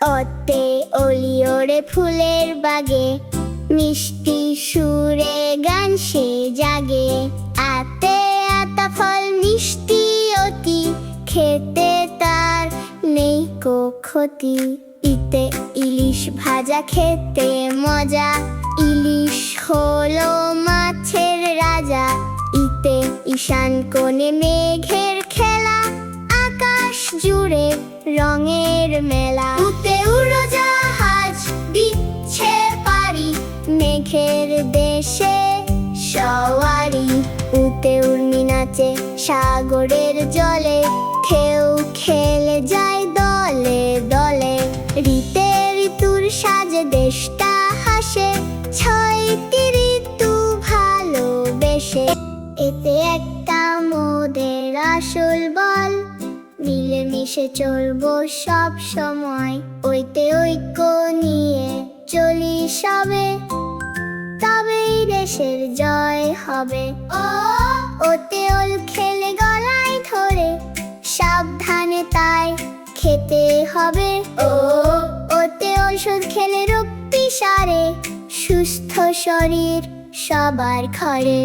অতে অলি ওড়ে ফুলের বাগে, মিষ্টি সুরে গান সে জাগে। আতে আতা ফল মিষ্টি অতি, খেতে তার নেই কো ক্ষতি। ইতে ইলিশ ভাজা খেতে মজা, ইলিশ হলো মাছের রাজা। ইতে ঈশান কোণে মেঘের খেলা, আকাশ জুড়ে রঙের মেলা। উতে উড়োজাহাজ দিচ্ছে পারি, মেঘের দেশে সওয়ারি। উতে উর্মি নাচে সাগরের জলে, ঢেউ খেলে যায় দলে দলে। ঋতে ঋতুর সাজে দেশটা হাসে, ছয়টি ঋতু ভালোবেসে। এতে একটা মোদের আসল বল, মিলেমিশে চলবো সব সময়। ওইতে ঐক্য নিয়ে চলি সবে, তবেই দেশের জয় হবে। ওতে ওল খেলে গলায় ধরে, সাবধানে তাই খেতে হবে। ওতে ঔষধ খেলে রোগ পিসারে, সুস্থ শরীর সবার ঘরে।